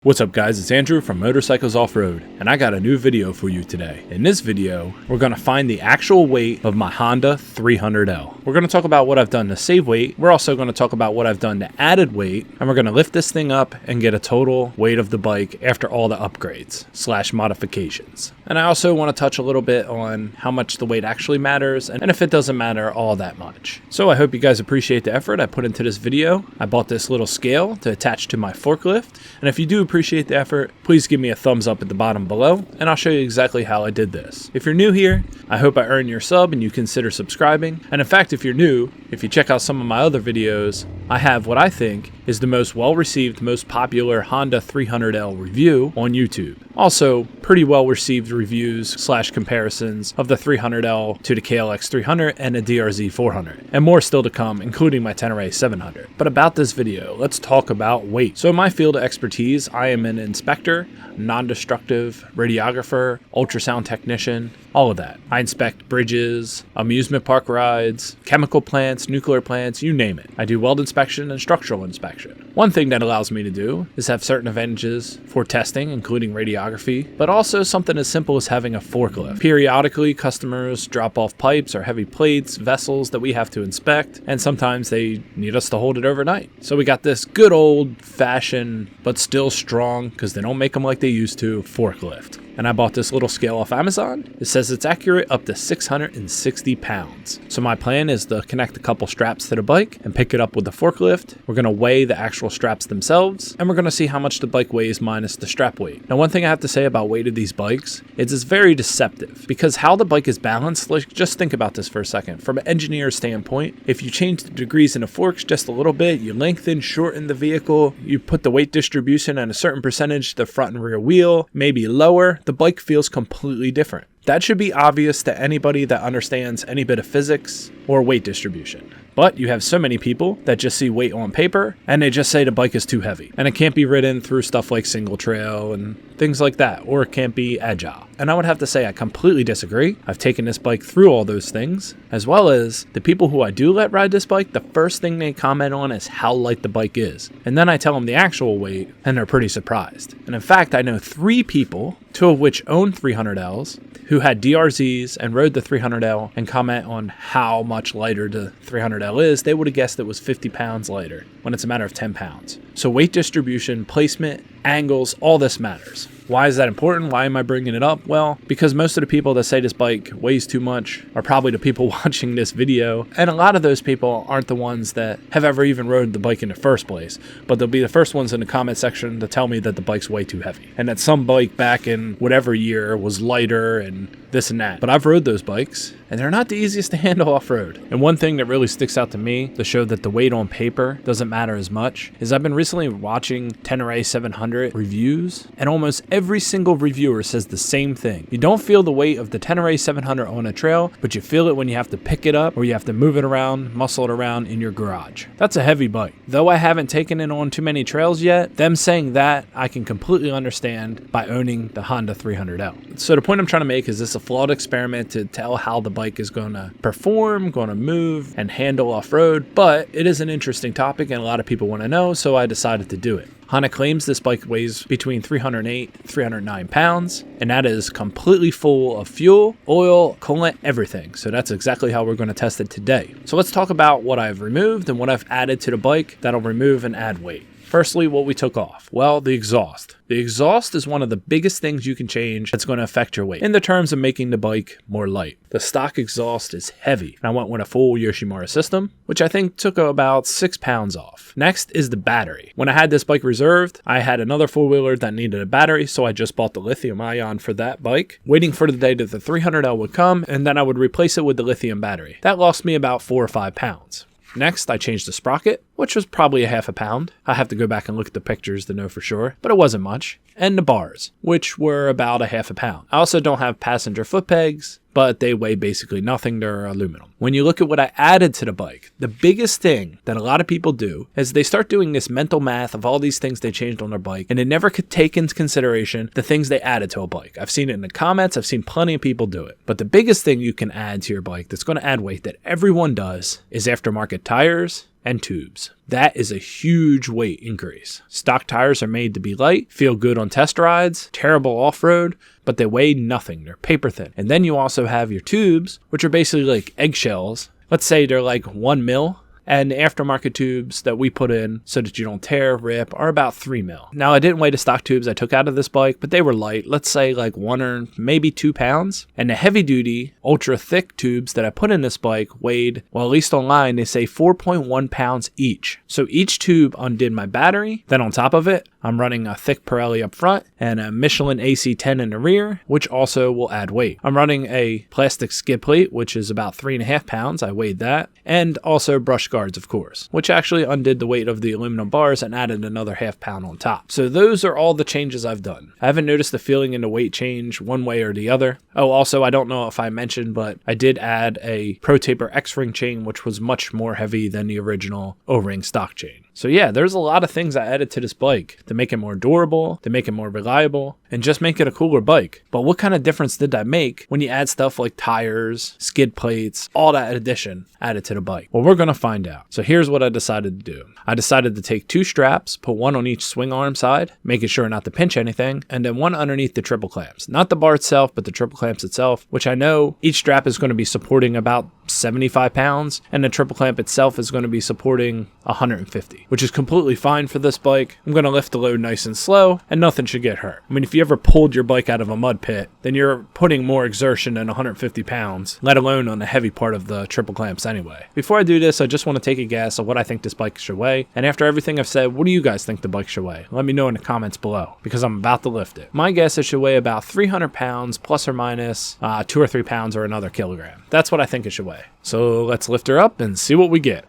What's up guys, it's Andrew from Motorcycles Off-Road, and I got a new video for you today. In this video, we're going to find the actual weight of my Honda 300L. We're going to talk about what I've done to save weight, we're also going to talk about what I've done to added weight, and we're going to lift this thing up and get a total weight of the bike after all the upgrades / modifications. And I also want to touch a little bit on how much the weight actually matters, and if it doesn't matter all that much. So I hope you guys appreciate the effort I put into this video. I bought this little scale to attach to my forklift, and if you do appreciate the effort, please give me a thumbs up at the bottom below, and I'll show you exactly how I did this. If you're new here, I hope I earn your sub and you consider subscribing. And in fact, if you're new, if you check out some of my other videos, I have what I think is the most well-received, most popular Honda 300L review on YouTube. Also, pretty well-received reviews / comparisons of the 300L to the KLX300 and the DRZ400, and more still to come, including my Tenere 700. But about this video, let's talk about weight. So in my field of expertise, I am an inspector, non-destructive, radiographer, ultrasound technician, all of that. I inspect bridges, amusement park rides, chemical plants, nuclear plants, you name it. I do weld inspection and structural inspection. One thing that allows me to do is have certain advantages for testing, including radiography, but also something as simple as having a forklift. Periodically, customers drop off pipes or heavy plates, vessels that we have to inspect, and sometimes they need us to hold it overnight. So we got this good old-fashioned, but still strong, because they don't make them like they used to, forklift. And I bought this little scale off Amazon. It says it's accurate up to 660 pounds. So my plan is to connect a couple straps to the bike and pick it up with the forklift. We're going to weigh the actual straps themselves, and we're going to see how much the bike weighs minus the strap weight. Now, one thing I have to say about weight of these bikes is it's very deceptive, because how the bike is balanced, like, just think about this for a second. From an engineer's standpoint, if you change the degrees in the forks just a little bit, you lengthen, shorten the vehicle, you put the weight distribution at a certain percentage to the front and rear wheel, maybe lower, the bike feels completely different. That should be obvious to anybody that understands any bit of physics or weight distribution. But you have so many people that just see weight on paper and they just say the bike is too heavy and it can't be ridden through stuff like single trail and things like that, or it can't be agile. And I would have to say I completely disagree. I've taken this bike through all those things, as well as the people who I do let ride this bike, the first thing they comment on is how light the bike is. And then I tell them the actual weight and they're pretty surprised. And in fact, I know 3 people, 2 of which own 300Ls, who had DRZs and rode the 300L and comment on how much lighter the 300L is. They would have guessed it was 50 pounds lighter when it's a matter of 10 pounds. So weight distribution, placement, angles, all this matters. Why is that important? Why am I bringing it up? Well, because most of the people that say this bike weighs too much are probably the people watching this video, and a lot of those people aren't the ones that have ever even rode the bike in the first place, but they'll be the first ones in the comment section to tell me that the bike's way too heavy, and that some bike back in whatever year was lighter and this and that. But I've rode those bikes, and they're not the easiest to handle off-road. And one thing that really sticks out to me to show that the weight on paper doesn't matter as much is I've been recently watching Tenere 700 reviews, and almost every single reviewer says the same thing. You don't feel the weight of the Tenere 700 on a trail, but you feel it when you have to pick it up or you have to move it around, muscle it around in your garage. That's a heavy bike. Though I haven't taken it on too many trails yet, them saying that I can completely understand by owning the Honda 300L. So the point I'm trying to make is this a flawed experiment to tell how the bike is going to perform, going to move, and handle off-road, but it is an interesting topic and a lot of people want to know, so I decided to do it. Honda claims this bike weighs between 308 and 309 pounds, and that is completely full of fuel, oil, coolant, everything. So that's exactly how we're going to test it today. So let's talk about what I've removed and what I've added to the bike that'll remove and add weight. Firstly, what we took off. Well, the exhaust. The exhaust is one of the biggest things you can change that's going to affect your weight in the terms of making the bike more light. The stock exhaust is heavy, and I went with a full Yoshimura system, which I think took about 6 pounds off. Next is the battery. When I had this bike reserved, I had another four-wheeler that needed a battery, so I just bought the lithium ion for that bike, waiting for the day that the 300L would come, and then I would replace it with the lithium battery. That lost me about 4 or 5 pounds. Next, I changed the sprocket, which was probably a half a pound. I have to go back and look at the pictures to know for sure, but it wasn't much. And the bars, which were about a half a pound. I also don't have passenger foot pegs, but they weigh basically nothing. They're aluminum. When you look at what I added to the bike, the biggest thing that a lot of people do is they start doing this mental math of all these things they changed on their bike, and they never could take into consideration the things they added to a bike. I've seen it in the comments. I've seen plenty of people do it. But the biggest thing you can add to your bike that's going to add weight that everyone does is aftermarket tires and tubes. That is a huge weight increase. Stock tires are made to be light, feel good on test rides, terrible off-road, but they weigh nothing. They're paper thin. And then you also have your tubes, which are basically like eggshells. Let's say they're like 1 mil. And the aftermarket tubes that we put in so that you don't tear, rip, are about 3 mil. Now, I didn't weigh the stock tubes I took out of this bike, but they were light. Let's say like 1 or maybe 2 pounds. And the heavy duty, ultra thick tubes that I put in this bike weighed, well, at least online, they say 4.1 pounds each. So each tube undid my battery. Then on top of it, I'm running a thick Pirelli up front and a Michelin AC10 in the rear, which also will add weight. I'm running a plastic skid plate, which is about 3.5 pounds. I weighed that. And also brush guards, of course, which actually undid the weight of the aluminum bars and added another half pound on top. So those are all the changes I've done. I haven't noticed the feeling in the weight change one way or the other. Oh, also, I don't know if I mentioned, but I did add a Pro Taper X-Ring chain, which was much more heavy than the original O-ring stock chain. So yeah, there's a lot of things I added to this bike to make it more durable, to make it more reliable, and just make it a cooler bike. But what kind of difference did that make when you add stuff like tires, skid plates, all that addition added to the bike? Well, we're going to find out. So here's what I decided to do. I decided to take 2 straps, put one on each swing arm side, making sure not to pinch anything, and then one underneath the triple clamps. Not the bar itself, but the triple clamps itself, which I know each strap is going to be supporting about 75 pounds, and the triple clamp itself is going to be supporting 150, which is completely fine for this bike. I'm going to lift the load nice and slow, and nothing should get hurt. I mean, if you ever pulled your bike out of a mud pit, then you're putting more exertion than 150 pounds, let alone on the heavy part of the triple clamps anyway. Before I do this, I just want to take a guess of what I think this bike should weigh, and after everything I've said, what do you guys think the bike should weigh? Let me know in the comments below, because I'm about to lift it. My guess, it should weigh about 300 pounds, plus or minus 2 or 3 pounds or another kilogram. That's what I think it should weigh. So let's lift her up and see what we get.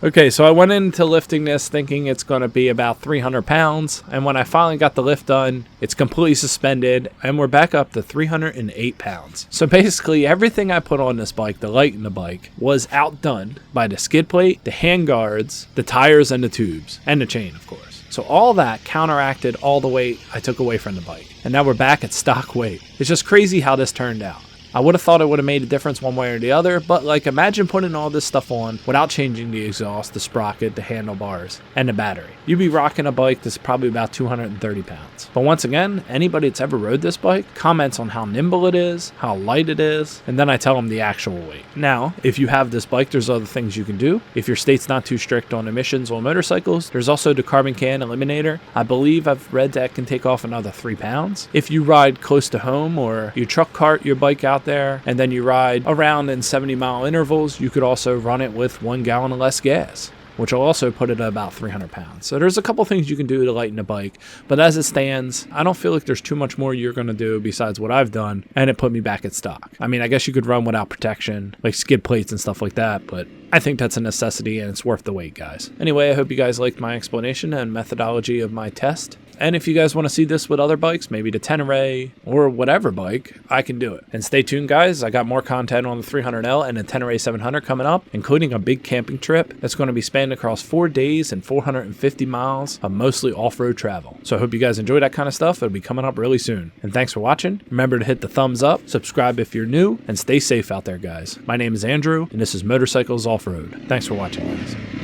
Okay, so I went into lifting this thinking it's going to be about 300 pounds, and when I finally got the lift done, it's completely suspended, and we're back up to 308 pounds. So basically, everything I put on this bike, the light in the bike, was outdone by the skid plate, the hand guards, the tires, and the tubes, and the chain, of course. So all that counteracted all the weight I took away from the bike, and now we're back at stock weight. It's just crazy how this turned out. I would have thought it would have made a difference one way or the other, but like imagine putting all this stuff on without changing the exhaust, the sprocket, the handlebars, and the battery. You'd be rocking a bike that's probably about 230 pounds. But once again, anybody that's ever rode this bike comments on how nimble it is, how light it is, and then I tell them the actual weight. Now, if you have this bike, there's other things you can do. If your state's not too strict on emissions on motorcycles, there's also the carbon can eliminator. I believe I've read that can take off another 3 pounds. If you ride close to home or you truck cart your bike out there and then you ride around in 70-mile intervals, you could also run it with 1 gallon or less gas, which will also put it at about 300 pounds. So there's a couple things you can do to lighten the bike, but as it stands, I don't feel like there's too much more you're going to do besides what I've done, and it put me back at stock. I mean, I guess you could run without protection, like skid plates and stuff like that, but I think that's a necessity and it's worth the wait, guys. Anyway, I hope you guys liked my explanation and methodology of my test. And if you guys want to see this with other bikes, maybe the Tenere or whatever bike, I can do it. And stay tuned, guys. I got more content on the 300L and the Tenere 700 coming up, including a big camping trip that's going to be spanned across 4 days and 450 miles of mostly off-road travel. So I hope you guys enjoy that kind of stuff. It'll be coming up really soon. And thanks for watching. Remember to hit the thumbs up, subscribe if you're new, and stay safe out there, guys. My name is Andrew, and this is Motorcycles Off-Road. Thanks for watching, guys.